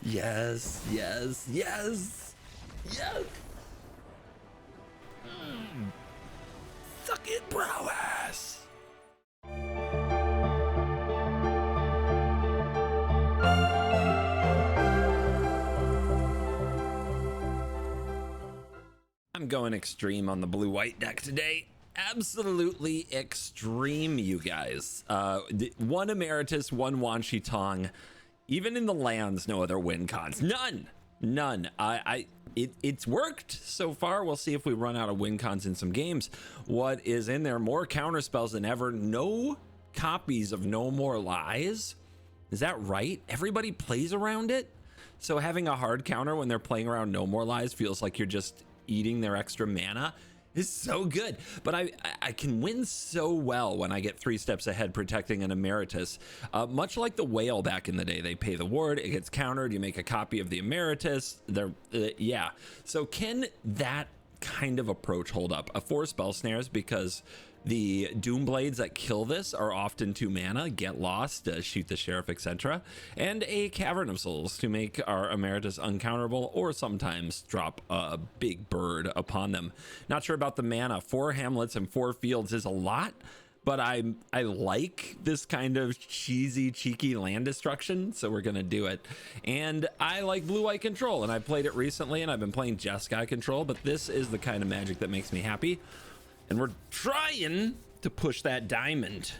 Yes, yes, yes, yes. Suck it, prowess. I'm going extreme on the blue-white deck today. Absolutely extreme, you guys. One Emeritus, one Wan Shi Tong. Even in the lands, no other win cons. None. It's worked so far. We'll see if we run out of win cons in some games. What is in there? More counter spells than ever. No copies of No More Lies. Is that right? Everybody plays around it. So having a hard counter when they're playing around No More Lies feels like you're just eating their extra mana is so good. But I can win so well when I get 3 steps ahead protecting an Emeritus. Much like the whale back in the day, they pay the ward, it gets countered, you make a copy of the Emeritus. Yeah. So can that kind of approach hold up? A 4 spell snares, because the Doom Blades that kill this are often 2 mana, Get Lost, Shoot the Sheriff, etc. And a Cavern of Souls to make our Emeritus uncounterable, or sometimes drop a big bird upon them. Not sure about the mana. 4 hamlets and 4 fields is a lot, but I like this kind of cheeky land destruction, so we're gonna do it. And I like blue-white control, and I played it recently, and I've been playing Jeskai control, but this is the kind of magic that makes me happy. And we're trying to push that diamond.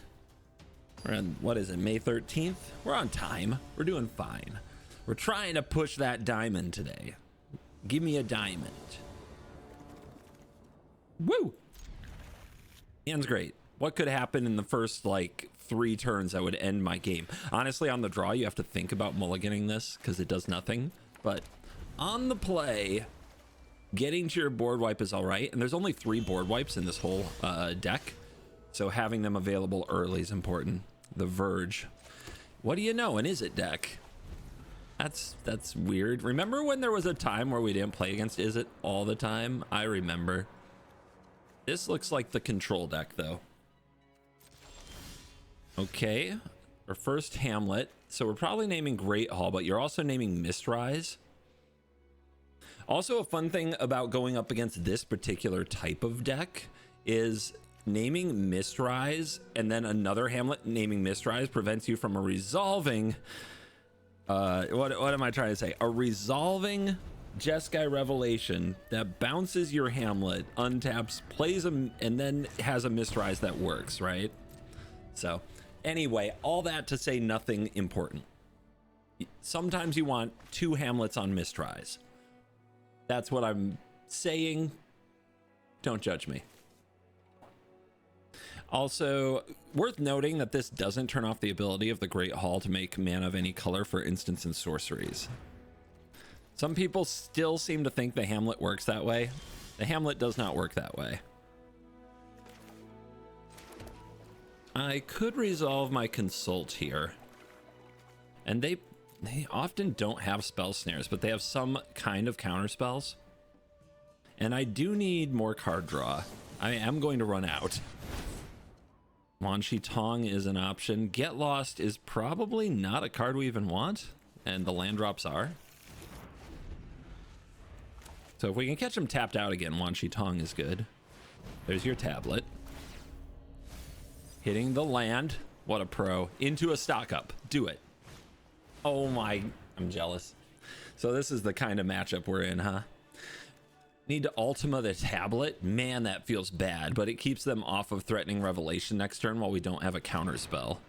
We're on, what is it, May 13th? We're on time. We're doing fine. We're trying to push that diamond today. Give me a diamond. Woo! Hand's great. What could happen in the first, like, 3 turns that would end my game? Honestly, on the draw, you have to think about mulliganing this because it does nothing. But on the play, getting to your board wipe is all right, and there's only 3 board wipes in this whole deck, so having them available early is important. The Verge. What do you know? An Is It deck. That's weird. Remember when there was a time where we didn't play against Is It all the time? I remember. This looks like the control deck, though. Okay, our first Hamlet. So we're probably naming Great Hall, but you're also naming Mistrise. Also, a fun thing about going up against this particular type of deck is naming Mistrise and then another Hamlet naming Mistrise prevents you from a resolving what am I trying to say? A resolving Jeskai Revelation that bounces your Hamlet, untaps, plays them, and then has a Mistrise that works, right? So anyway, all that to say nothing important. Sometimes you want 2 Hamlets on Mistrise. That's what I'm saying. Don't judge me. Also, worth noting that this doesn't turn off the ability of the Great Hall to make mana of any color for instants and sorceries. Some people still seem to think the Hamlet works that way. The Hamlet does not work that way. I could resolve my Consult here. And they often don't have spell snares, but they have some kind of counter spells. And I do need more card draw. I am going to run out. Wan Shi Tong is an option. Get Lost is probably not a card we even want, and the land drops are. So if we can catch him tapped out again, Wan Shi Tong is good. There's your tablet. Hitting the land. What a pro. Into a stock up. Do it. Oh my, I'm jealous. So this is the kind of matchup we're in, huh? Need to Ultima the tablet. Man, that feels bad, but it keeps them off of Threatening Revelation next turn while we don't have a counter spell.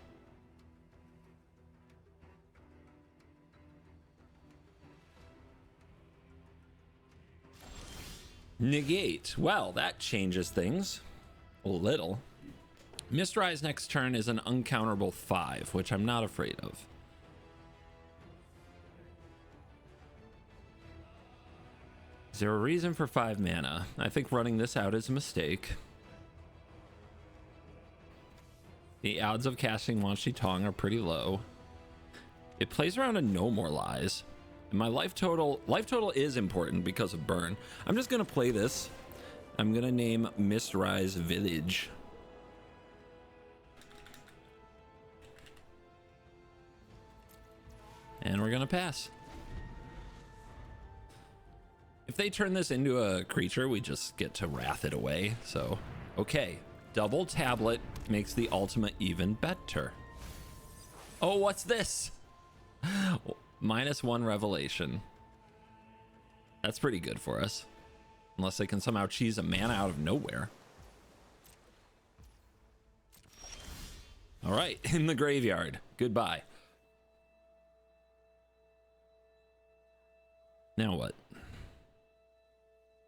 Negate. Well, that changes things a little. Mistrise next turn is an uncounterable 5, which I'm not afraid of. Is there a reason for 5 mana? I think running this out is a mistake. The odds of casting Wan Shi Tong are pretty low. It plays around a No More Lies. And my life total is important because of burn. I'm just gonna play this. I'm gonna name Mistrise Village. And we're gonna pass. If they turn this into a creature, we just get to wrath it away. So, okay. Double tablet makes the ultimate even better. Oh, what's this? -1 revelation. That's pretty good for us. Unless they can somehow cheese a mana out of nowhere. All right, in the graveyard. Goodbye. Now what?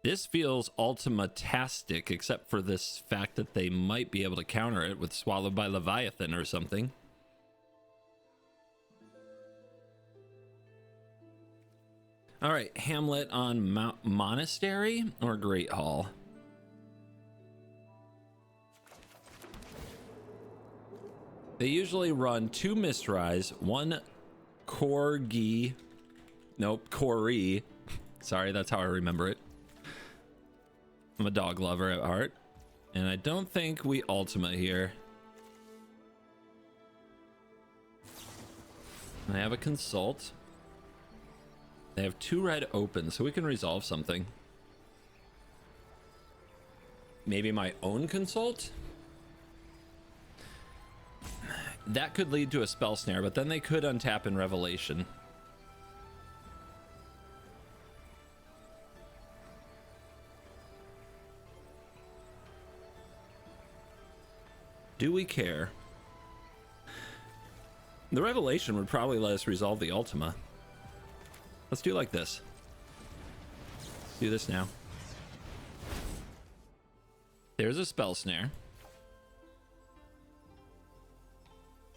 This feels ultimatastic, except for this fact that they might be able to counter it with Swallowed by Leviathan or something. All right, Hamlet on Monastery or Great Hall? They usually run 2 Mistrise, 1 Corgi. Nope, Corey. Sorry, that's how I remember it. I'm a dog lover at heart. And I don't think we Ultima here. I have a Consult. They have 2 red open, so we can resolve something. Maybe my own Consult? That could lead to a Spell Snare, but then they could untap in Revelation. Do we care? The Revelation would probably let us resolve the Ultima. Let's do like this. Do this now. There's a Spell Snare.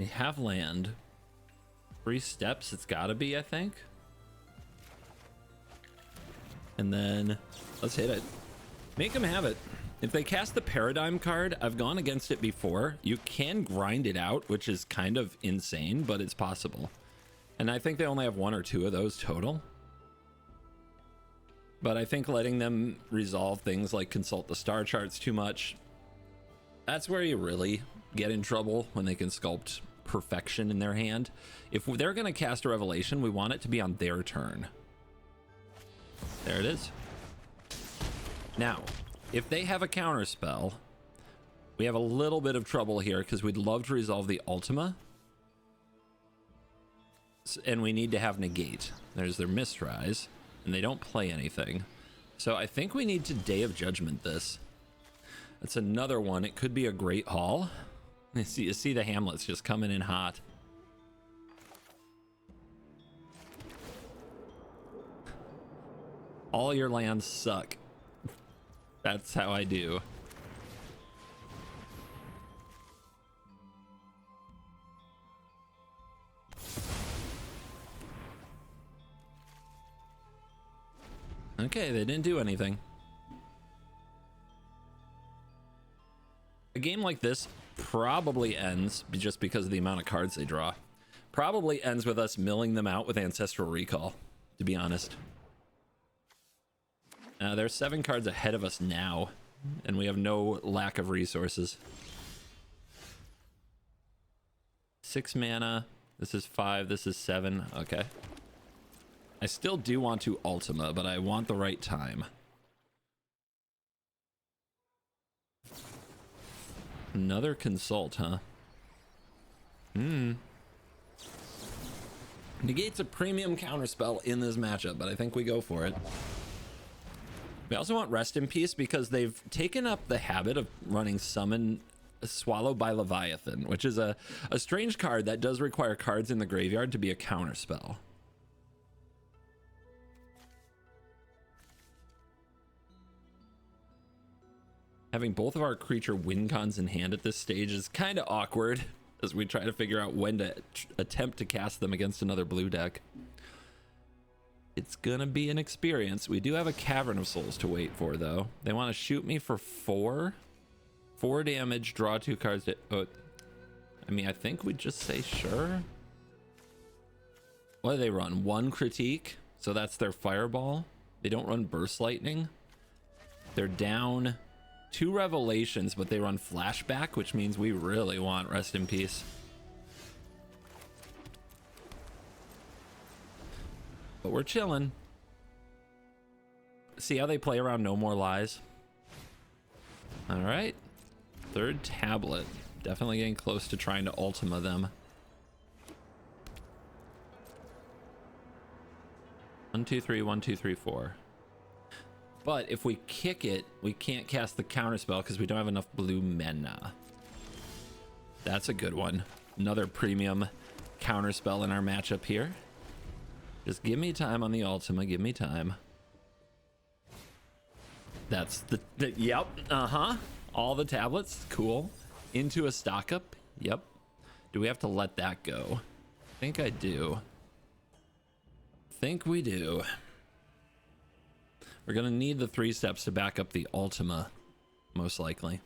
We have land. 3 steps, it's gotta be, I think. And then let's hit it. Make them have it. If they cast the Paradigm card, I've gone against it before. You can grind it out, which is kind of insane, but it's possible. And I think they only have 1 or 2 of those total. But I think letting them resolve things like Consult the Star Charts too much, that's where you really get in trouble, when they can sculpt perfection in their hand. If they're going to cast a Revelation, we want it to be on their turn. There it is. Now, if they have a counter spell, we have a little bit of trouble here because we'd love to resolve the Ultima. And we need to have negate. There's their Mistrise, and they don't play anything. So I think we need to Day of Judgment this. That's another one. It could be a Great Hall. You see the Hamlets just coming in hot. All your lands suck. That's how I do. Okay, they didn't do anything. A game like this probably ends, just because of the amount of cards they draw, probably ends with us milling them out with Ancestral Recall, to be honest. There's 7 cards ahead of us now, and we have no lack of resources. 6 mana. This is 5. This is 7. Okay. I still do want to Ultima, but I want the right time. Another Consult, huh? Negate's a premium counterspell in this matchup, but I think we go for it. We also want Rest in Peace because they've taken up the habit of running Summon Swallowed by Leviathan, which is a strange card that does require cards in the graveyard to be a counterspell. Having both of our creature win cons in hand at this stage is kind of awkward as we try to figure out when to attempt to cast them against another blue deck. It's gonna be an experience. We do have a Cavern of Souls to wait for, though. They want to shoot me for 4 damage, draw 2 cards to, I mean, I think we'd just say sure. What do they run? 1 Critique, so that's their Fireball. They don't run Burst Lightning. They're down 2 Revelations, but they run Flashback, which means we really want Rest in Peace. But we're chilling. See how they play around No More Lies? All right. Third tablet. Definitely getting close to trying to Ultima them. 1, 2, 3, 1, 2, 3, 4. But if we kick it, we can't cast the counterspell because we don't have enough blue mana. That's a good one. Another premium counterspell in our matchup here. Just give me time on the Ultima. Give me time. That's the yep. All the tablets. Cool. Into a stock up. Yep. Do we have to let that go? I think I do. Think we do. We're gonna need the 3 steps to back up the Ultima, most likely.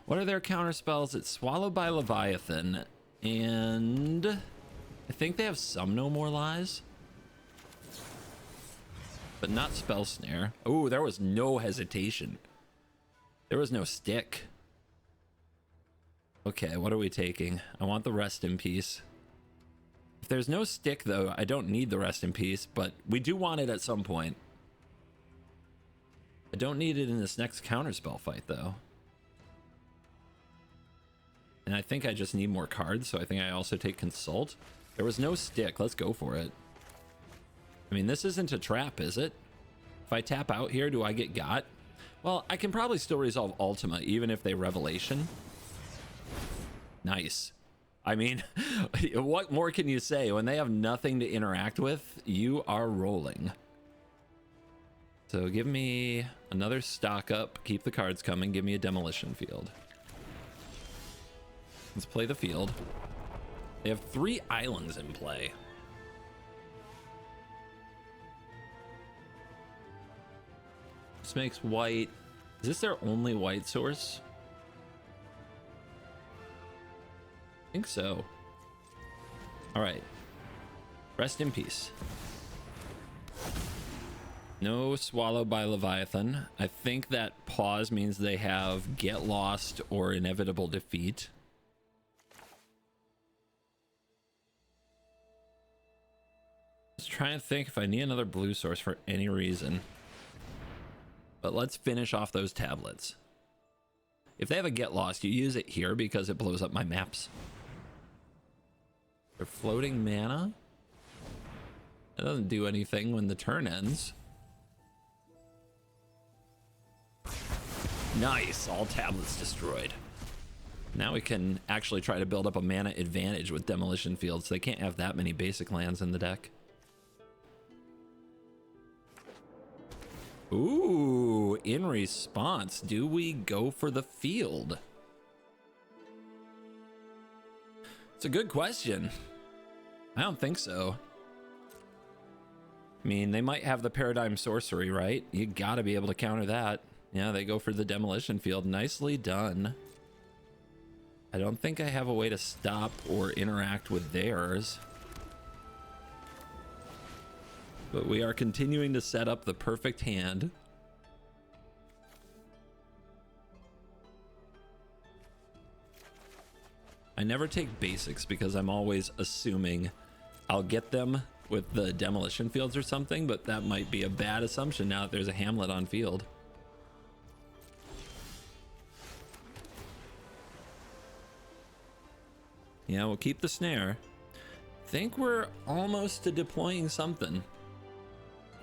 What are their counter spells? It's Swallowed by Leviathan, and I think they have some No More Lies, but not Spell Snare. Oh, there was no hesitation. There was no stick. Okay, what are we taking? I want the Rest in Peace. If there's no stick, though, I don't need the Rest in Peace, but we do want it at some point. I don't need it in this next counterspell fight, though. And I think I just need more cards, so I think I also take Consult. There was no stick. Let's go for it. I mean, this isn't a trap, is it? If I tap out here, do I get got? Well, I can probably still resolve Ultima, even if they Revelation. Nice. I mean, what more can you say? When they have nothing to interact with, you are rolling. So give me another stock up. Keep the cards coming. Give me a Demolition Field. Let's play the field. They have 3 islands in play. This makes white. Is this their only white source? I think so. All right. Rest in peace. No Swallowed by Leviathan. I think that pause means they have Get Lost or Inevitable Defeat. Let's try and think if I need another blue source for any reason. But let's finish off those tablets. If they have a Get Lost, you use it here because it blows up my maps. They're floating mana. It doesn't do anything when the turn ends. Nice, all tablets destroyed. Now we can actually try to build up a mana advantage with Demolition Fields. They can't have that many basic lands in the deck. Ooh, in response, do we go for the field? It's a good question. I don't think so. I mean, they might have the Paradigm Sorcery, right? You gotta be able to counter that. Yeah, they go for the Demolition Field. Nicely done. I don't think I have a way to stop or interact with theirs. But we are continuing to set up the perfect hand. I never take basics because I'm always assuming I'll get them with the Demolition Fields or something, but that might be a bad assumption now that there's a Hamlet on field. Yeah, we'll keep the snare. Think we're almost to deploying something.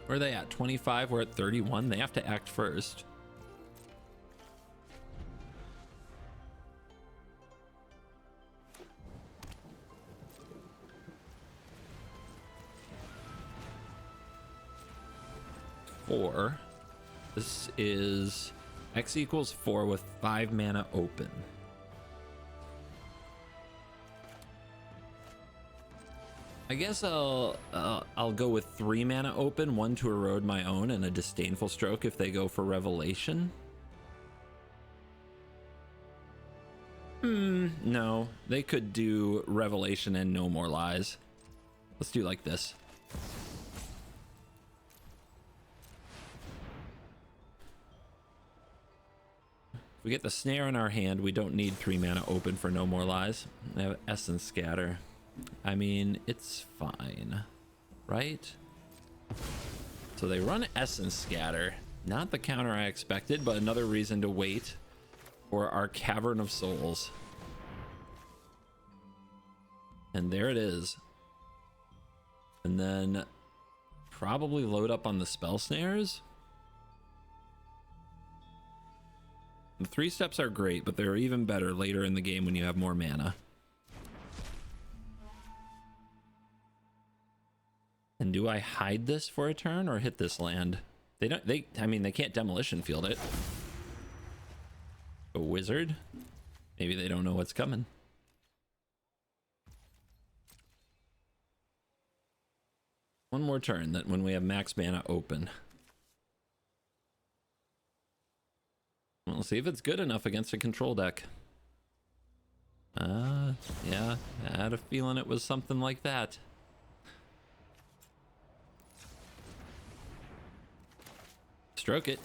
Where are they at? 25? We're at 31. They have to act first. Four. This is X equals 4 with 5 mana open. I guess I'll go with 3 mana open, 1 to erode my own, and a Disdainful Stroke if they go for Revelation. No, they could do Revelation and No More Lies. Let's do like this. If we get the snare in our hand, we don't need 3 mana open for No More Lies. I have Essence Scatter. I mean, it's fine, right? It's So they run Essence Scatter. Not the counter I expected, but another reason to wait for our Cavern of Souls. And there it is. And then probably load up on the spell snares. The 3 steps are great, but they're even better later in the game when you have more mana. And do I hide this for a turn or hit this land? I mean, they can't demolition field it. A wizard? Maybe they don't know what's coming. One more turn that when we have max mana open. We'll see if it's good enough against a control deck. Yeah, I had a feeling it was something like that. Stroke it.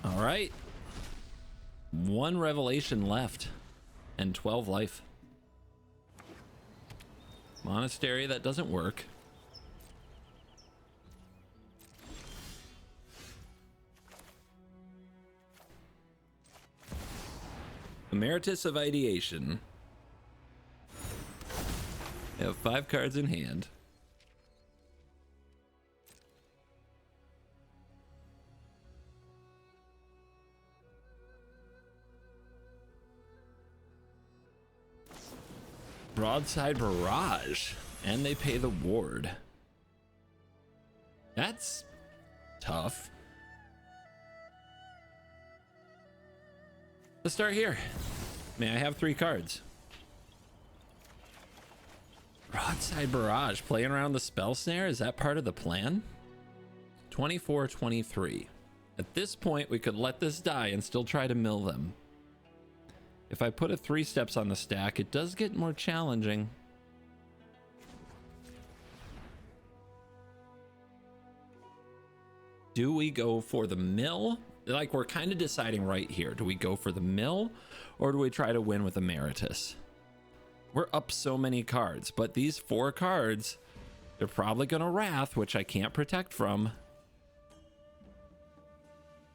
All right. 1 revelation left and 12 life. Monastery, that doesn't work. Emeritus of Ideation. I have 5 cards in hand. Broadside Barrage, and they pay the ward. That's tough. Let's start here. May I have 3 cards? Broadside Barrage, playing around the spell snare, is that part of the plan? 24-23. At this point, we could let this die and still try to mill them. If I put a 3 steps on the stack, it does get more challenging. Do we go for the mill? Like, we're kind of deciding right here. Do we go for the mill or do we try to win with Emeritus? We're up so many cards, but these 4 cards, they're probably going to Wrath, which I can't protect from.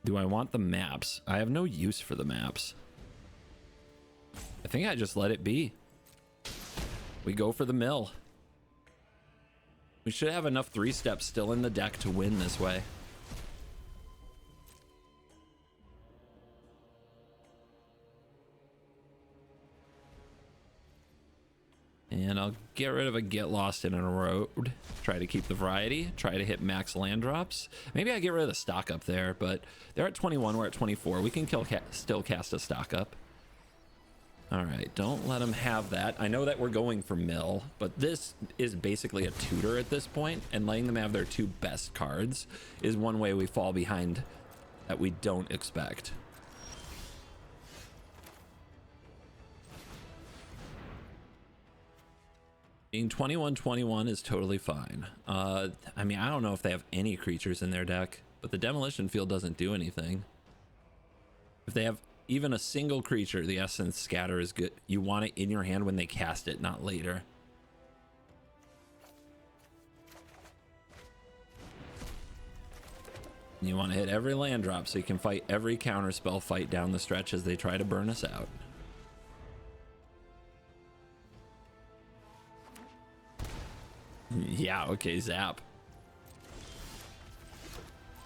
Do I want the maps? I have no use for the maps. I think I just let it be. We go for the mill. We should have enough 3 steps still in the deck to win this way. And I'll get rid of a Get Lost in a Road. Try to keep the variety. Try to hit max land drops. Maybe I get rid of the stock up there, but they're at 21. We're at 24. We can still cast a stock up. All right, don't let them have that. I know that we're going for mill, but this is basically a tutor at this point, and letting them have their 2 best cards is one way we fall behind that we don't expect. Being 21-21 is totally fine. I mean, I don't know if they have any creatures in their deck, but the demolition field doesn't do anything. If they have even a single creature, the Essence Scatter is good. You want it in your hand when they cast it, not later. You want to hit every land drop so you can fight every counter spell fight down the stretch as they try to burn us out. Yeah, okay, zap.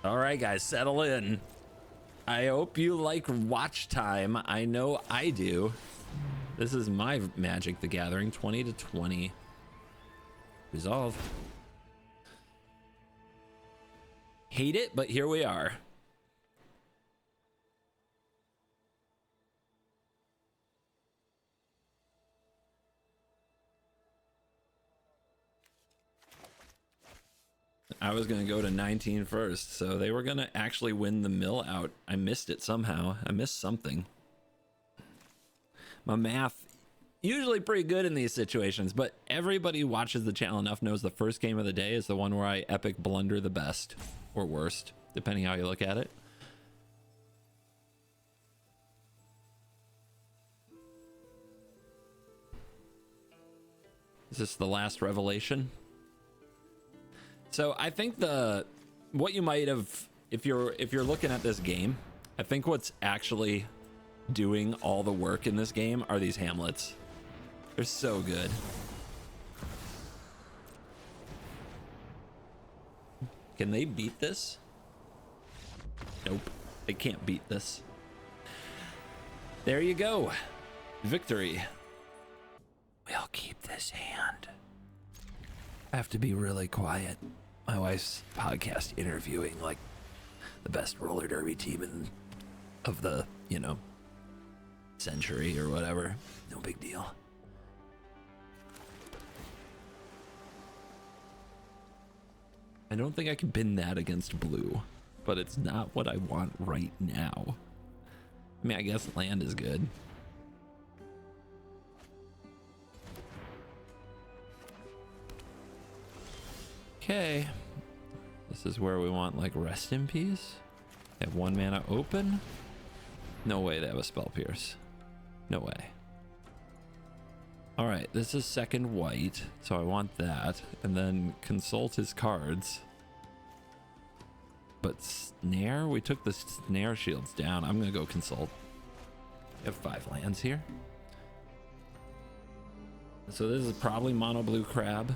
All right, guys, settle in. I hope you like watch time. I know I do. This is my Magic the Gathering, 20-20. Resolve. Hate it, but here we are. I was going to go to 19 first, so they were going to actually win the mill out. I missed it somehow. I missed something. My math, usually pretty good in these situations, but everybody who watches the channel enough knows the first game of the day is the one where I epic blunder the best, or worst, depending how you look at it. Is this the last revelation? So I think what you might have, if you're looking at this game, I think what's actually doing all the work in this game are these hamlets. They're so good. Can they beat this? Nope, they can't beat this. There you go. Victory. We'll keep this hand. I have to be really quiet. My wife's podcast interviewing like the best roller derby team of the, century or whatever. No big deal. I don't think I can pin that against blue, but it's not what I want right now. I mean, I guess land is good. Okay. This is where we want like rest in peace. They have 1 mana open. No way they have a spell pierce. No way. All right, this is second white, so I want that. And then consult his cards. But snare? We took the snare shields down. I'm gonna go consult. We have 5 lands here. So this is probably mono blue crab.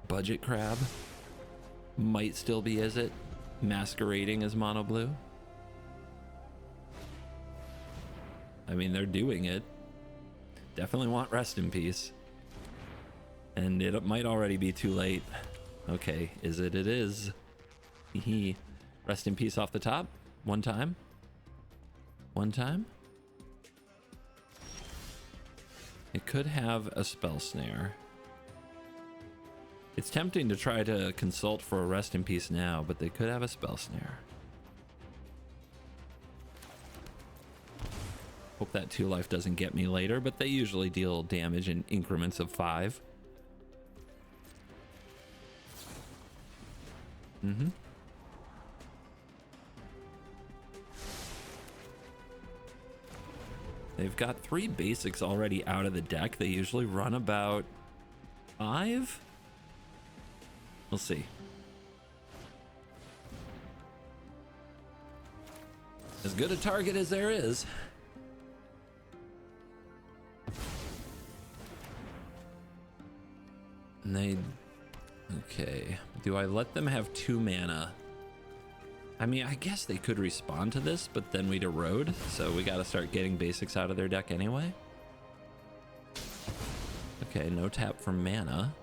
Budget crab. Might still be, is it? Masquerading as mono blue. I mean, they're doing it. Definitely want rest in peace. And it might already be too late. Okay, is it? It is. Rest in peace off the top. 1 time. 1 time. It could have a spell snare. It's tempting to try to consult for a rest in peace now, but they could have a spell snare. Hope that 2 life doesn't get me later, but they usually deal damage in increments of 5. They've got 3 basics already out of the deck. They usually run about 5. We'll see. As good a target as there is. And they... Okay. Do I let them have 2 mana? I mean, I guess they could respond to this, but then we'd erode. So we got to start getting basics out of their deck anyway. Okay, no tap for mana.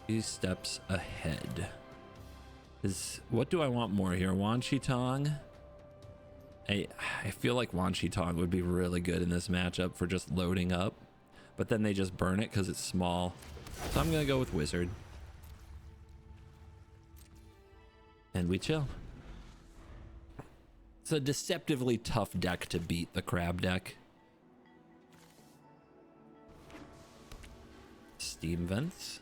These steps ahead. What do I want more here? Wan Shi Tong? I feel like Wan Shi Tong would be really good in this matchup for just loading up, but then they just burn it because it's small. So I'm gonna go with Wizard. And we chill. It's a deceptively tough deck to beat, the crab deck. Steam vents.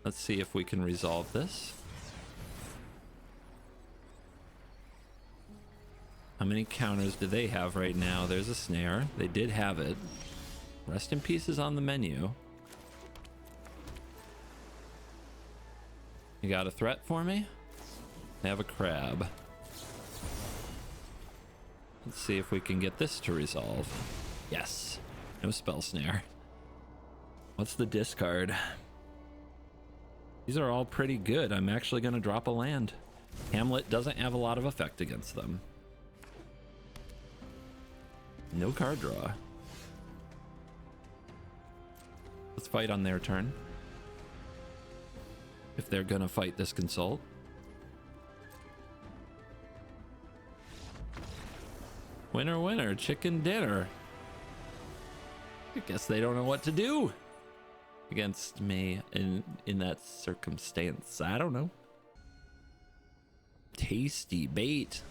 Let's see if we can resolve this. How many counters do they have right now? There's a snare. They did have it. Rest in peace is on the menu. You got a threat for me? I have a crab. Let's see if we can get this to resolve. Yes. No spell snare. What's the discard? These are all pretty good. I'm actually going to drop a land. Hamlet doesn't have a lot of effect against them. No card draw. Let's fight on their turn. If they're gonna fight this consult. Winner, winner, chicken dinner. I guess they don't know what to do against me in that circumstance. I don't know. Tasty bait.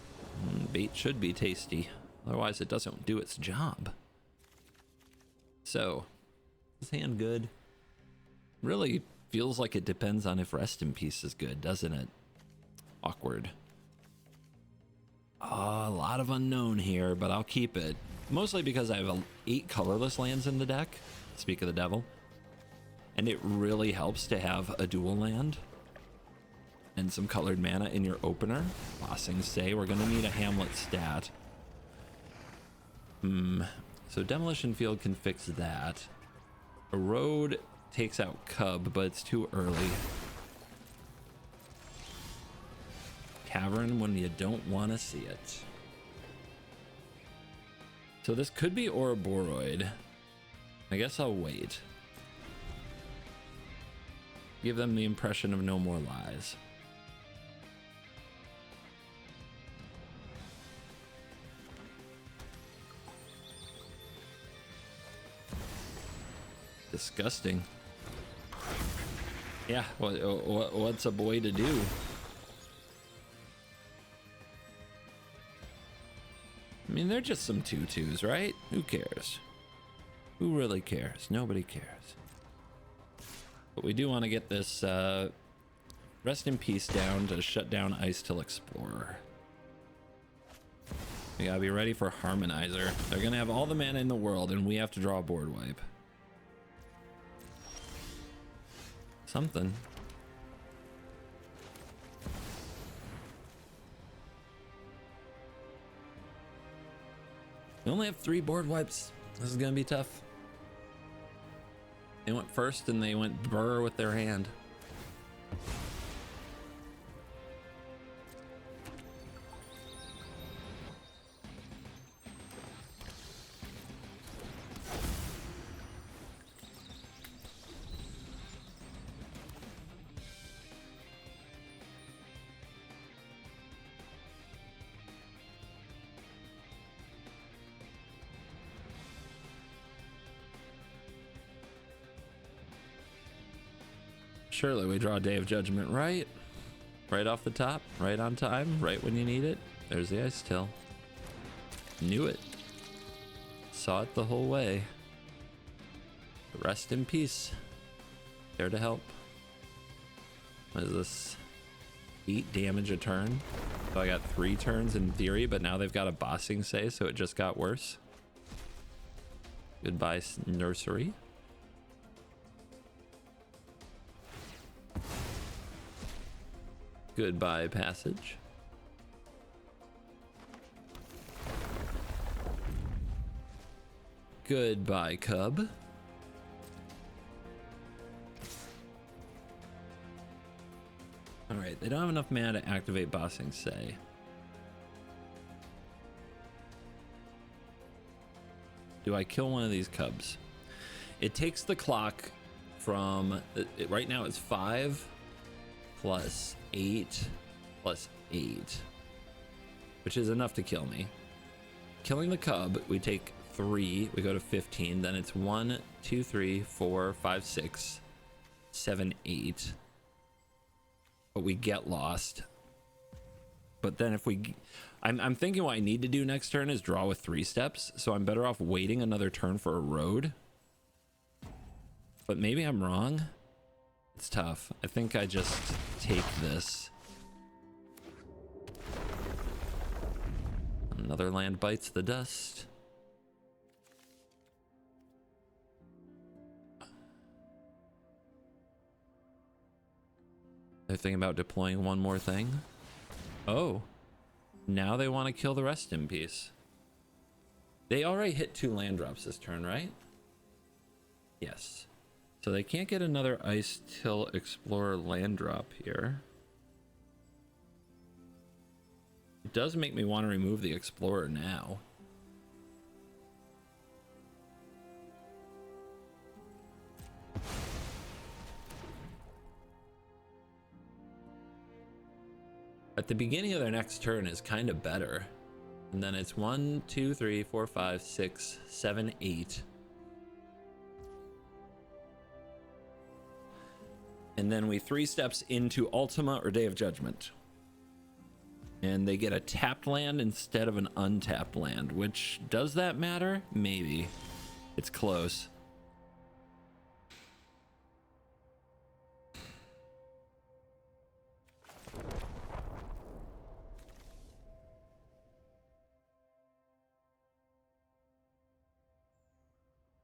Bait should be tasty. Otherwise, it doesn't do its job. So, is this hand good? Really feels like it depends on if Rest in Peace is good, doesn't it? Awkward. A lot of unknown here, but I'll keep it. Mostly because I have 8 colorless lands in the deck. Speak of the devil. And it really helps to have a dual land and some colored mana in your opener. Bossing Say, we're going to need a Hamlet stat. So Demolition Field can fix that. Erode takes out Cub, but it's too early. Cavern when you don't want to see it. So this could be Ouroboros. I guess I'll wait. Give them the impression of no more lies. Disgusting. Yeah, what's a boy to do? I mean, they're just some 2/2s, right? Who cares? Who really cares? Nobody cares. But we do want to get this Rest in Peace down to shut down Ice Till Explorer. We gotta be ready for Harmonizer. They're gonna have all the mana in the world, and we have to draw a board wipe. Something. We only have 3 board wipes. This is gonna be tough. They went first and they went burr with their hand. Surely we draw Day of Judgment right off the top, right on time, right when you need it. There's the Ice Till. Knew it. Saw it the whole way. Rest in peace. There to help. What is this? 8 damage a turn. So I got 3 turns in theory, but now they've got a Bossing Say, so it just got worse. Goodbye, Nursery. Goodbye, Passage. Goodbye, Cub. Alright, they don't have enough mana to activate Bossing Say. Do I kill one of these Cubs? It takes the clock from... right now it's 5 plus 8 plus 8, which is enough to kill me. Killing the Cub, we take 3, we go to 15, then it's 1, 2, 3, 4, 5, 6, 7, 8. But we get lost. But then if we... I'm thinking what I need to do next turn is draw with 3 steps, so I'm better off waiting another turn for a road. But maybe I'm wrong. It's tough. I think I just take this. Another land bites the dust. They're thinking about deploying one more thing. Oh, now they want to kill the Rest in Peace. They already hit 2 land drops this turn, right? Yes. So they can't get another Ice Till Explorer land drop here. It does make me want to remove the Explorer now. At the beginning of their next turn is kind of better. And then it's 1, 2, 3, 4, 5, 6, 7, 8. And then we 3 steps into Ultima or Day of Judgment. And they get a tapped land instead of an untapped land, which, does that matter? Maybe. It's close.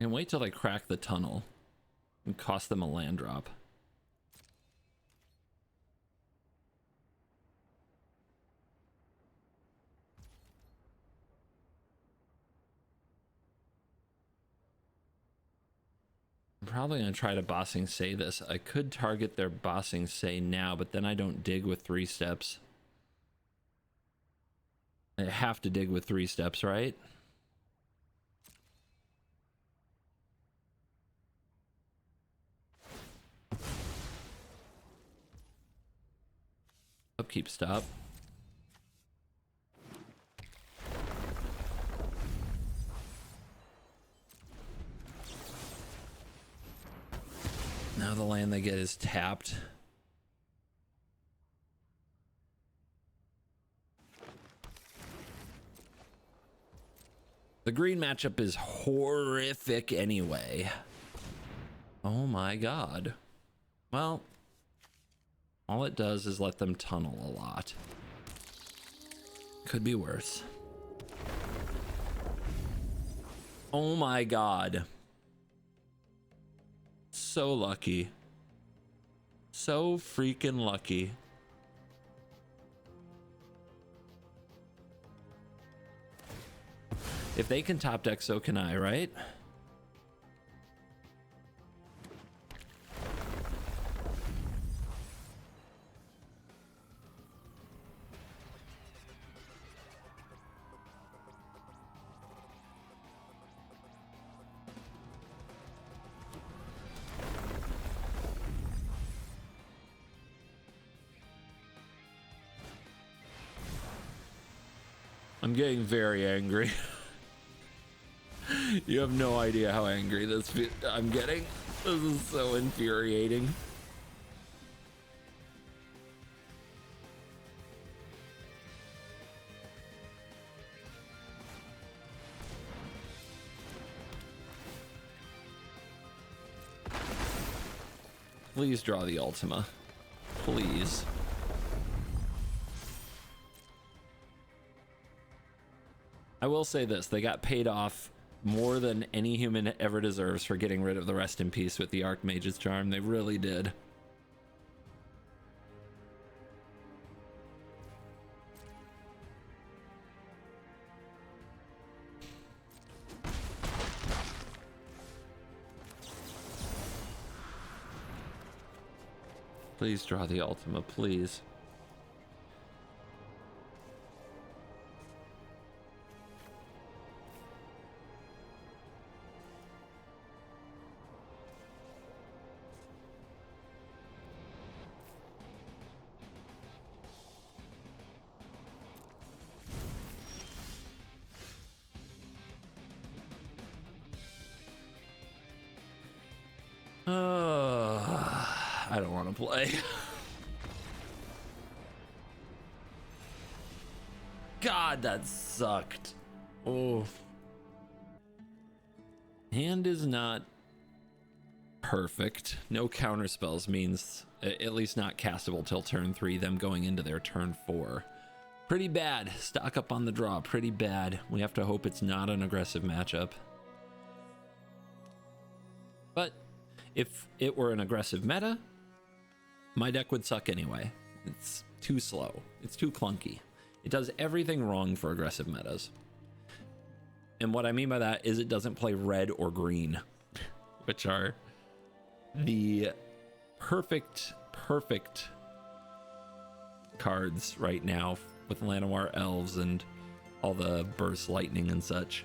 And wait till they crack the tunnel and cost them a land drop. I'm probably going to try to bossing say this. I could target their bossing say now, but then I don't dig with 3 steps. I have to dig with 3 steps, right? Upkeep stop. Now the land they get is tapped. The green matchup is horrific anyway. Oh my god. Well, all it does is let them tunnel a lot. Could be worse. Oh my god. So lucky. So freaking lucky. If they can top deck, so can I, right? I'm getting very angry. You have no idea how angry I'm getting. This is so infuriating. Please draw the Ultima. Please. I will say this, they got paid off more than any human ever deserves for getting rid of the Rest in Peace with the Archmage's Charm. They really did. Please draw the Ultima, please. I don't want to play. God, that sucked. Oh. Hand is not perfect. No counter spells means at least not castable till turn 3, them going into their turn 4. Pretty bad. Stock up on the draw. Pretty bad. We have to hope it's not an aggressive matchup. But if it were an aggressive meta, my deck would suck anyway. It's too slow. It's too clunky. It does everything wrong for aggressive metas. And what I mean by that is it doesn't play red or green, which are the perfect cards right now with Llanowar Elves and all the burst lightning and such.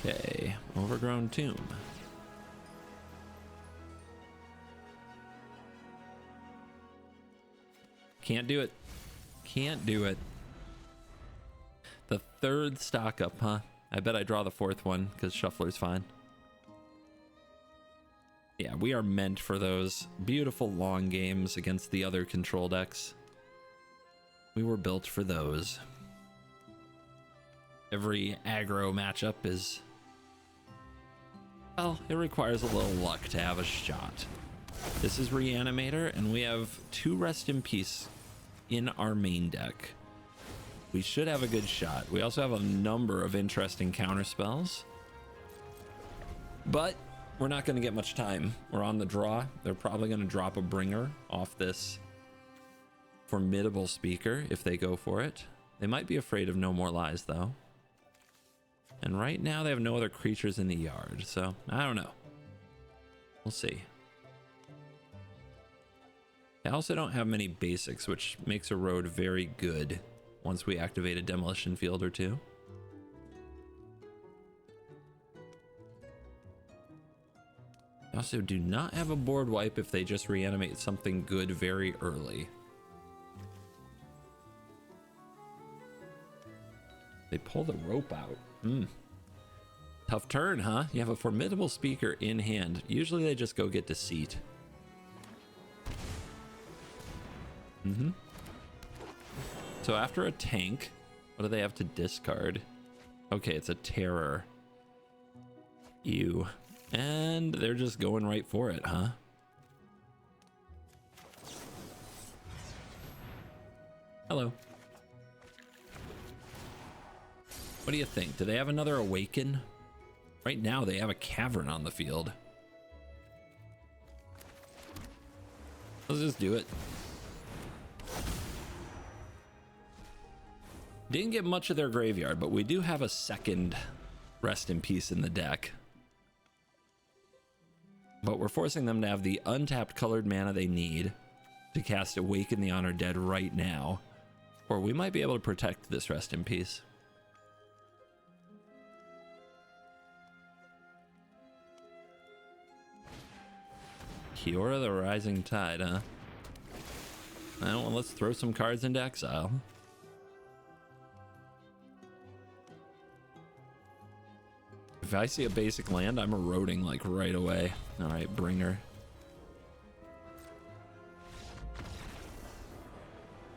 Okay, Overgrown Tomb. Can't do it. Can't do it. The third stock up, huh? I bet I draw the fourth one because Shuffler's fine. Yeah, we are meant for those beautiful long games against the other control decks. We were built for those. Every aggro matchup is... well, it requires a little luck to have a shot. This is Reanimator, and we have 2 Rest in Peace in our main deck. we should have a good shot. We also have a number of interesting counter spells, but we're not going to get much time. We're on the draw. They're probably going to drop a bringer off this formidable speaker if they go for it. They might be afraid of No More Lies, though. And right now they have no other creatures in the yard, so I don't know. We'll see. They also don't have many basics, which makes a road very good once we activate a demolition field or two. They also do not have a board wipe if they just reanimate something good very early. They pull the rope out. Tough turn, huh? You have a formidable speaker in hand. Usually they just go get Deceit. So after a tank, what do they have to discard? Okay, it's a terror. Ew. And they're just going right for it, huh? Hello. What do you think? Do they have another Awaken? Right now they have a Cavern on the field. Let's just do it. Didn't get much of their graveyard, but we do have a second Rest in Peace in the deck. But we're forcing them to have the untapped colored mana they need to cast Awaken the Honored Dead right now, or we might be able to protect this Rest in Peace. Kiora the Rising Tide, huh? Well, let's throw some cards into exile. If I see a basic land, I'm eroding like right away. All right, Bringer.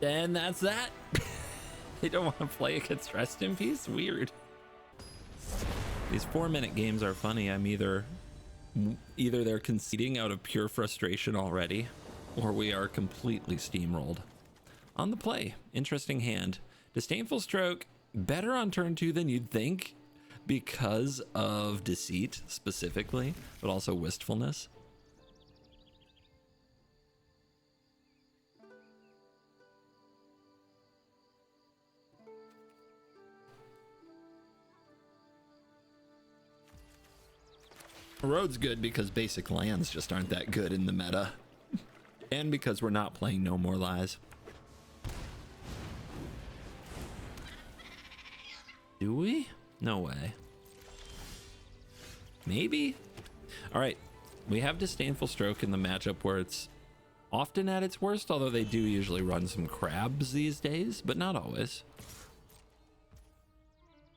And that's that. They don't want to play against Rest in Peace? Weird. These 4-minute games are funny. I'm either they're conceding out of pure frustration already, or we are completely steamrolled. On the play, interesting hand. Disdainful Stroke, better on turn 2 than you'd think because of Deceit specifically, but also Wistfulness. Road's good because basic lands just aren't that good in the meta. And because we're not playing No More Lies. Do we? No way. Maybe? Alright. We have Disdainful Stroke in the matchup where it's often at its worst, although they do usually run some crabs these days, but not always.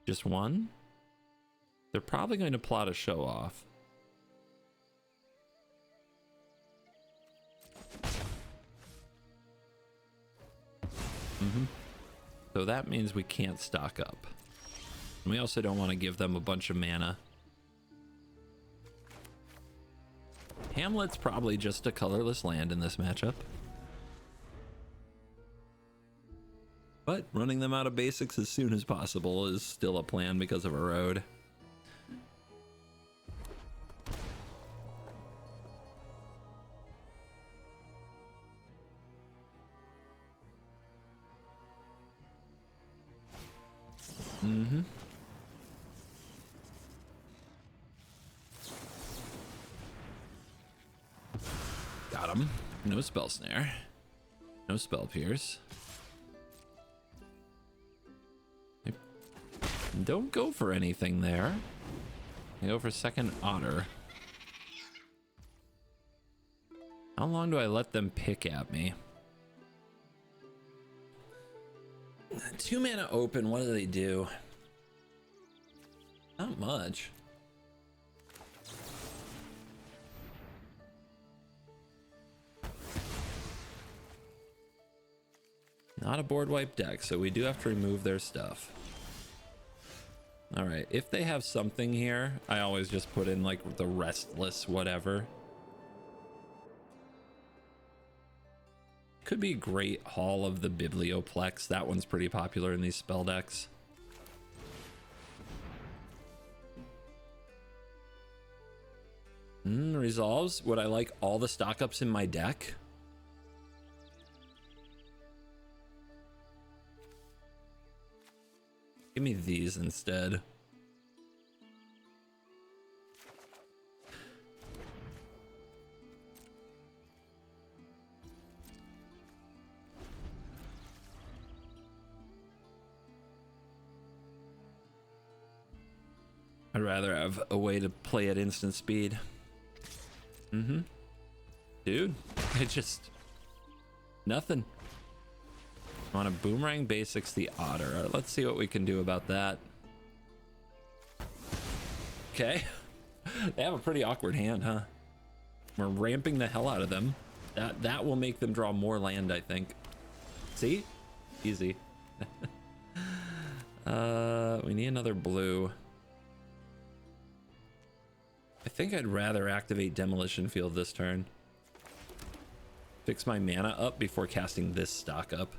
Just one? They're probably going to plot a show off. So that means we can't stock up. And we also don't want to give them a bunch of mana. Hamlet's probably just a colorless land in this matchup. But running them out of basics as soon as possible is still a plan because of a road. Got him. No Spell Snare. No Spell Pierce. Don't go for anything there. I go for second Otter. How long do I let them pick at me? 2 mana open, what do they do? Not much. Not a board wipe deck, so we do have to remove their stuff. Alright, if they have something here, I always just put in like the Restless whatever. Could be Great Hall of the Biblioplex. That one's pretty popular in these spell decks. Resolves. Would I like all the stock ups in my deck? Give me these instead. I'd rather have a way to play at instant speed. Dude, it just... nothing. I want a Boomerang Basics the Otter. Let's see what we can do about that. Okay. They have a pretty awkward hand, huh? We're ramping the hell out of them. That will make them draw more land, I think. See? Easy. We need another blue. I think I'd rather activate Demolition Field this turn. Fix my mana up before casting this stock up.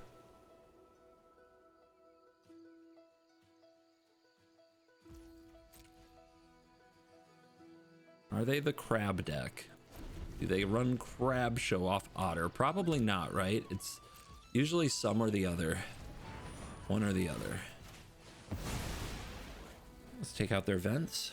Are they the crab deck? Do they run crab show off otter? Probably not, right? It's usually some or the other. One or the other. Let's take out their vents.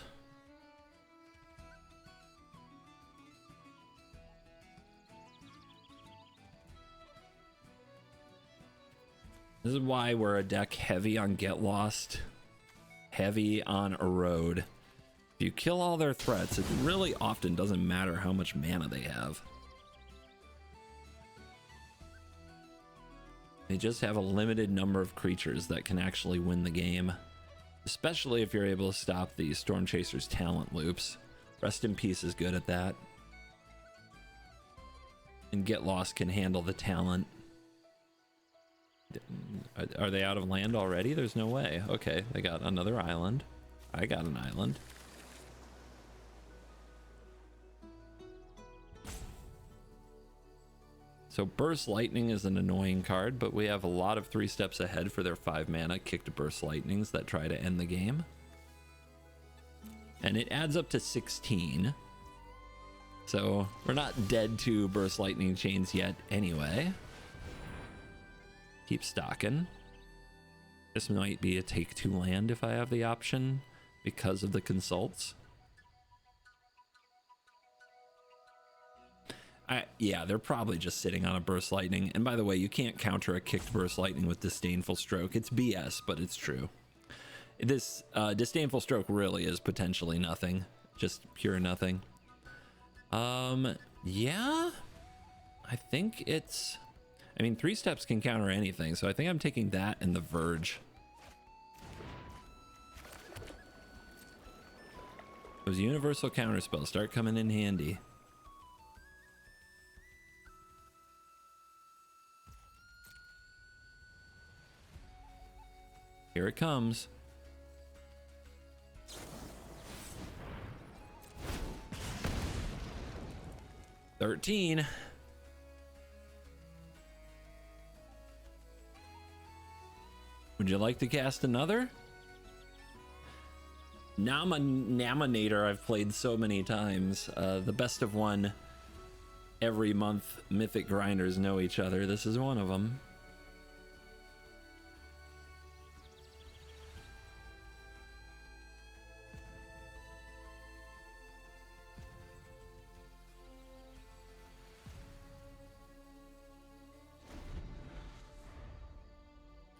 This is why we're a deck heavy on Get Lost, heavy on Erode. If you kill all their threats, it really often doesn't matter how much mana they have. They just have a limited number of creatures that can actually win the game, especially if you're able to stop the Storm Chaser's talent loops. Rest in Peace is good at that. And Get Lost can handle the talent. Are they out of land already? There's no way. Okay, they got another island. I got an island. So Burst Lightning is an annoying card, but we have a lot of 3 steps ahead for their 5 mana kicked Burst Lightnings that try to end the game. And it adds up to 16. So we're not dead to Burst Lightning chains yet anyway. Keep stocking. This might be a take 2 land if I have the option because of the consults. Yeah, they're probably just sitting on a Burst Lightning. And by the way, you can't counter a kicked Burst Lightning with Disdainful Stroke. It's BS, but it's true. This Disdainful Stroke really is potentially nothing. Just pure nothing. Yeah. I think it's... I mean, 3 steps can counter anything, so I think I'm taking that and the Verge. Those universal counterspells start coming in handy. Here it comes. $13. Would you like to cast another? Naminator I've played so many times. The best of one every month. Mythic grinders know each other. This is one of them.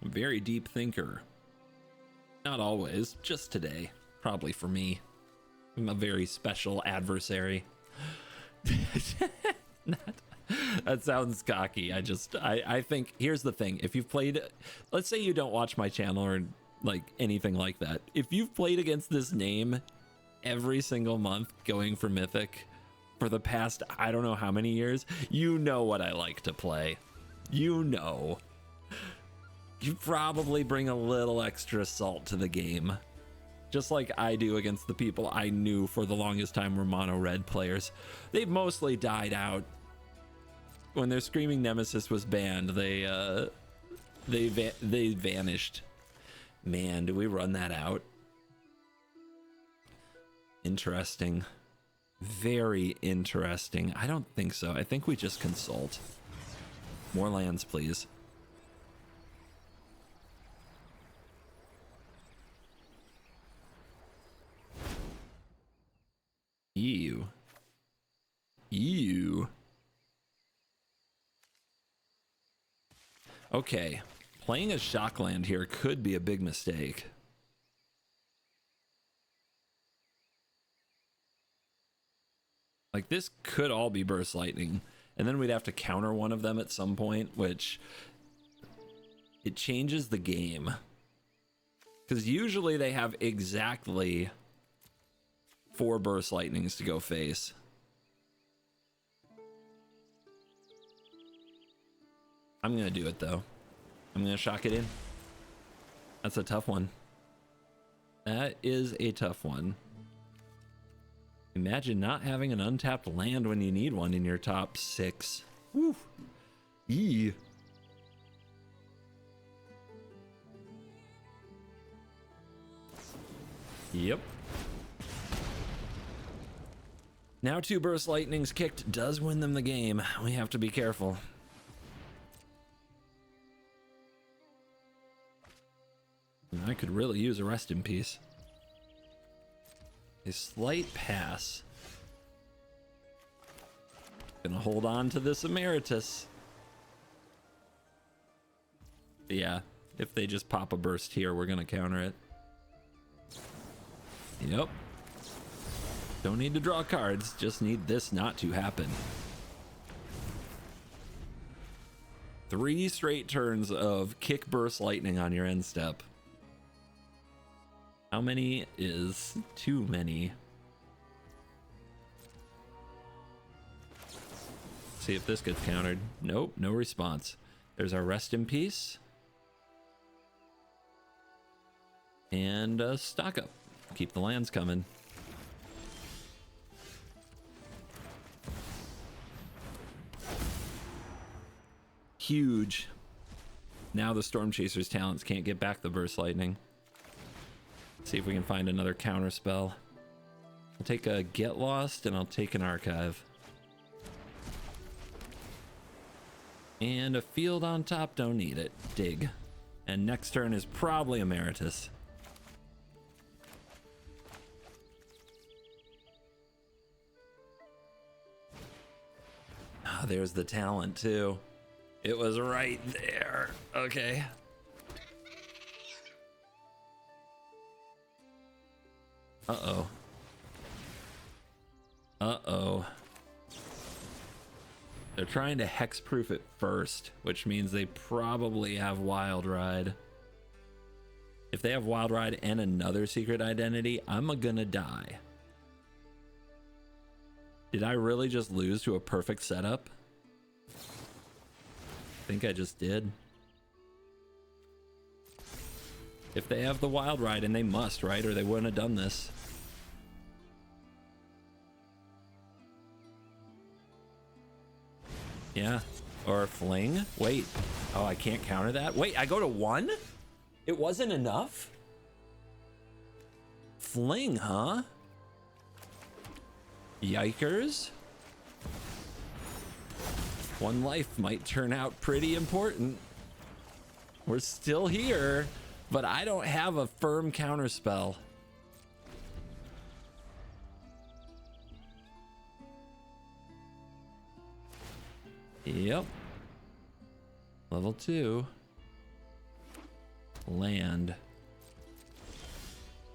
Very deep thinker. Not always, just today. Probably for me. I'm a very special adversary. That sounds cocky. I think, here's the thing. If you've played, let's say you don't watch my channel or like anything like that. If you've played against this name every single month going for Mythic for the past, I don't know how many years, you know what I like to play. You know. You probably bring a little extra salt to the game. Just like I do against the people I knew for the longest time were mono red players. They've mostly died out. when their screaming nemesis was banned, they vanished. Man, do we run that out? Interesting. Very interesting. I don't think so. I think we just consult. More lands, please. Ew. Ew. Okay. Playing a shockland here could be a big mistake. Like, this could all be burst lightning, and then we'd have to counter one of them at some point, which it changes the game. Because usually they have exactly 4 burst lightnings to go face. I'm gonna do it though. I'm gonna shock it in. That's a tough one. That is a tough one. Imagine not having an untapped land when you need one in your top 6. Woo. Yee. Yep. Now 2 burst lightnings kicked does win them the game. We have to be careful. I could really use a rest in peace. A slight pass. Gonna hold on to this emeritus. But yeah, if they just pop a burst here, we're gonna counter it. Yep. Don't need to draw cards, just need this not to happen. 3 straight turns of kick burst lightning on your end step. How many is too many? See if this gets countered. Nope, no response. There's our rest in peace. And stock up. Keep the lands coming. Huge. Now the Storm Chaser's talents can't get back the burst lightning. See if we can find another counter spell. I'll take a Get Lost and I'll take an Archive. And a field on top, don't need it. Dig. And next turn is probably Emeritus. Oh, there's the talent too. It was right there. Okay. Uh-oh. Uh-oh. They're trying to hexproof it first, which means they probably have Wild Ride. If they have Wild Ride and another secret identity, I'm gonna die. Did I really just lose to a perfect setup? I think I just did. If they have the Wild Ride, and they must, right? Or they wouldn't have done this. Yeah. Or Fling. Wait. Oh, I can't counter that? Wait, I go to 1? It wasn't enough? Fling, huh? Yikers. 1 life might turn out pretty important. We're still here. But I don't have a firm counter spell. Yep. Level 2. Land.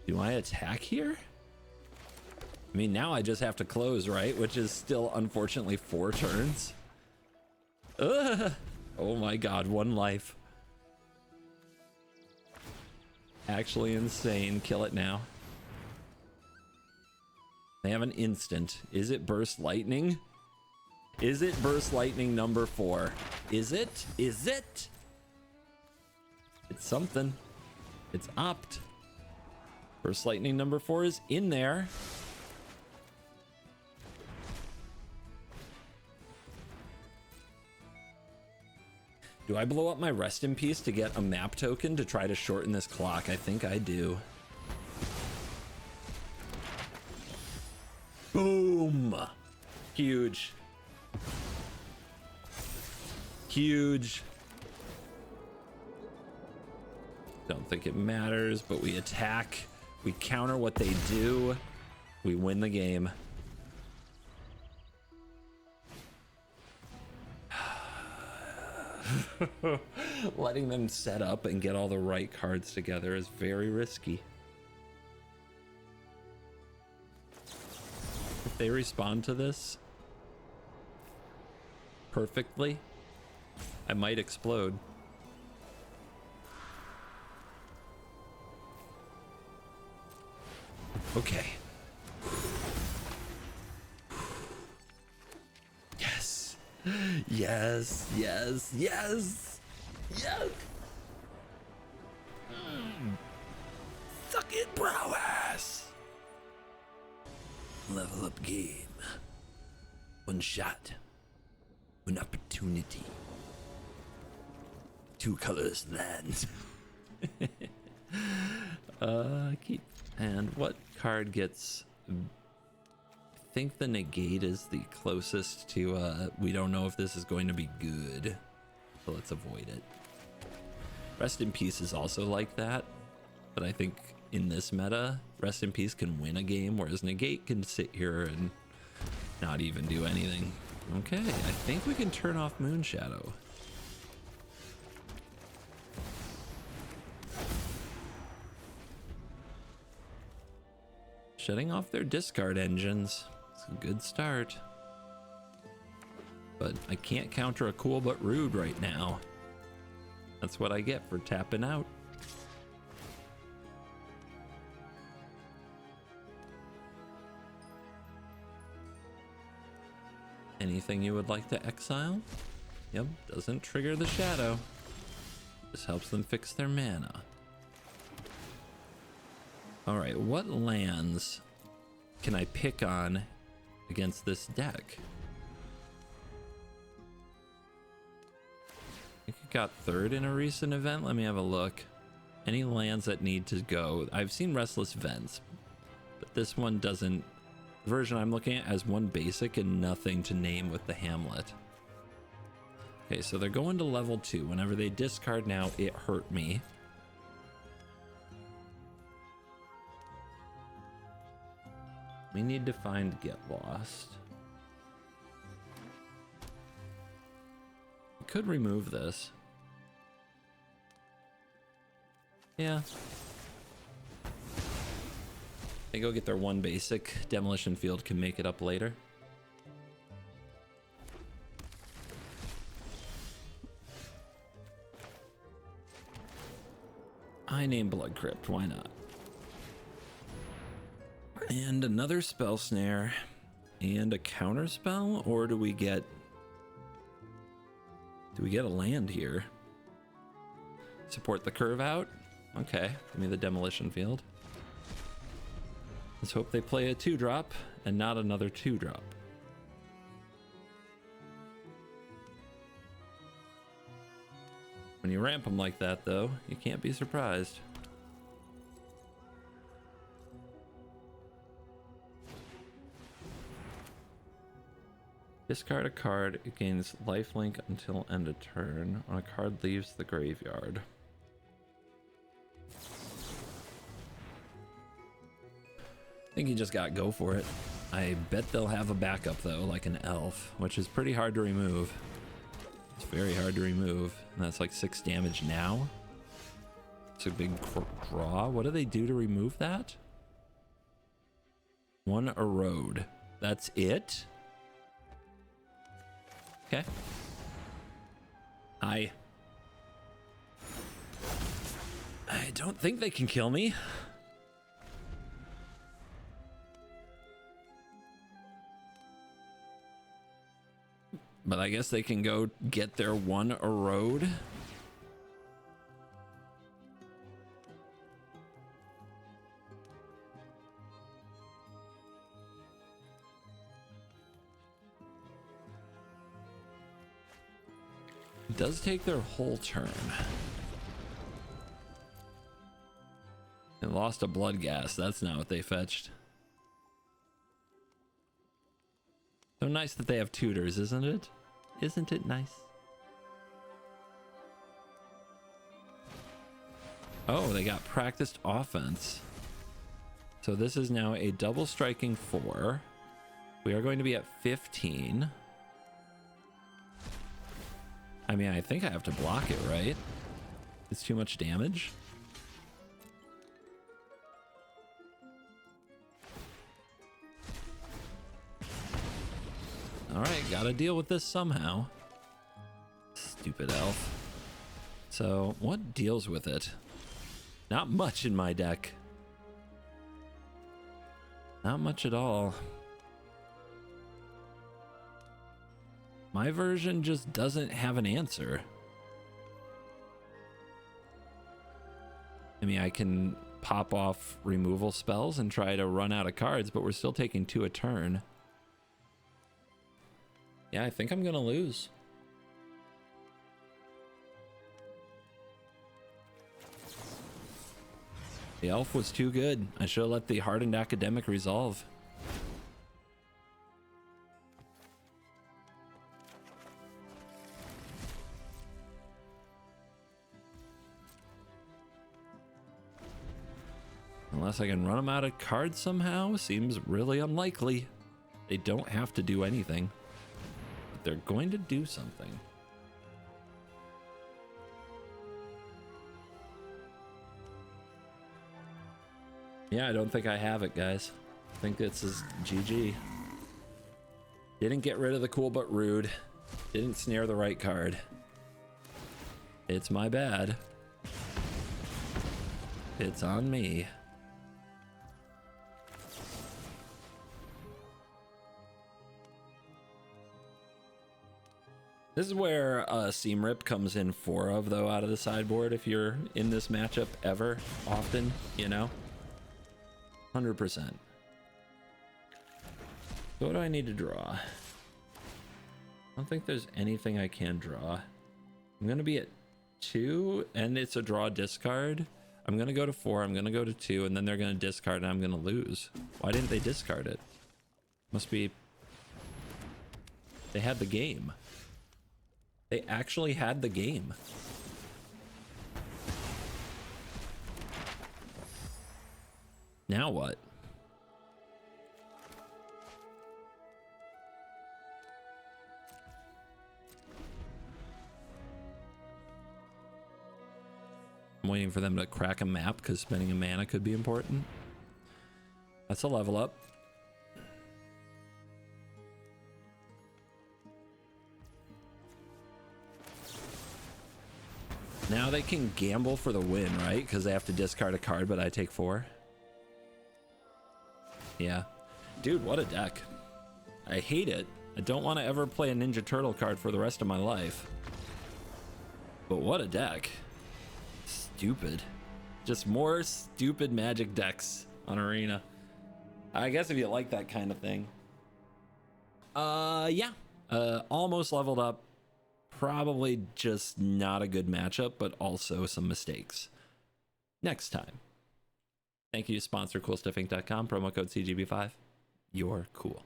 Do I attack here? I mean, now I just have to close, right? Which is still, unfortunately, 4 turns. Ugh. Oh my god, 1 life. Actually insane. Kill it now. They have an instant. Is it burst lightning? Is it burst lightning number 4? Is it? Is it? It's something. It's opt. Burst lightning number 4 is in there. Do I blow up my rest in peace to get a map token to try to shorten this clock? I think I do. Boom. Huge. Huge. Don't think it matters, but we attack. We counter what they do. We win the game. Letting them set up and get all the right cards together is very risky. If they respond to this perfectly, I might explode. Okay. Yes. Yes, yes, yes. Yes. Suck it, prowess. Level up game. One shot. One opportunity. Two colors lands. Keep. And what card gets... I think the negate is the closest to, we don't know if this is going to be good. So let's avoid it. Rest in Peace is also like that. But I think in this meta, Rest in Peace can win a game, whereas negate can sit here and not even do anything. Okay, I think we can turn off Moonshadow. Shutting off their discard engines. It's a good start. But I can't counter a cool but rude right now. That's what I get for tapping out. Anything you would like to exile? Yep, doesn't trigger the shadow. Just helps them fix their mana. Alright, what lands can I pick on against this deck? I think it got third in a recent event. Let me have a look. Any lands that need to go? I've seen Restless Vents, but this one doesn't. The version I'm looking at has one basic and nothing to name with the Hamlet. Okay, so they're going to level 2. Whenever they discard now, it hurt me. We need to find Get Lost. We could remove this. Yeah. They go get their one basic. Demolition Field can make it up later. I name Blood Crypt, why not? And another spell snare and a counter spell, or do we get a land here? Support the curve out? Okay, give me the Demolition Field. Let's hope they play a 2-drop and not another 2-drop. When you ramp them like that though, you can't be surprised. Discard a card, it gains lifelink until end of turn. When a card leaves the graveyard. I think you just got go for it. I bet they'll have a backup though, like an elf, which is pretty hard to remove. It's very hard to remove. And that's like 6 damage now. It's a big draw. What do they do to remove that? 1 erode. That's it? Okay. I don't think they can kill me. But I guess they can go get their 1 erode. It does take their whole turn. They lost a blood gas. That's not what they fetched. So nice that they have tutors, isn't it? Isn't it nice? Oh, they got practiced offense. So this is now a double striking 4. We are going to be at 15. I mean, I think I have to block it, right? It's too much damage. All right, gotta deal with this somehow. Stupid elf. So what deals with it? Not much in my deck. Not much at all. My version just doesn't have an answer. I mean, I can pop off removal spells and try to run out of cards, but we're still taking 2 a turn. Yeah, I think I'm gonna lose. The elf was too good. I should have let the hardened academic resolve. Unless I can run them out of cards somehow, seems really unlikely. They don't have to do anything, but they're going to do something. Yeah, I don't think I have it, guys. I think this is GG. Didn't get rid of the cool but rude. Didn't snare the right card. It's my bad. It's on me. This is where Seam Rip comes in 4 of, though, out of the sideboard if you're in this matchup ever, often, you know? 100%. So what do I need to draw? I don't think there's anything I can draw. I'm going to be at 2, and it's a draw discard. I'm going to go to 4, I'm going to go to 2, and then they're going to discard, and I'm going to lose. Why didn't they discard it? Must be... They had the game. They actually had the game. Now what? I'm waiting for them to crack a map because spending a mana could be important. That's a level up. Now they can gamble for the win, right? Because they have to discard a card, but I take 4. Yeah. Dude, what a deck. I hate it. I don't want to ever play a Ninja Turtle card for the rest of my life. But what a deck. Stupid. Just more stupid Magic decks on Arena. I guess if you like that kind of thing. Yeah. Almost leveled up. Probably just not a good matchup, but also some mistakes. Next time. Thank you to sponsor CoolStuffInc.com, promo code CGB5. You're cool.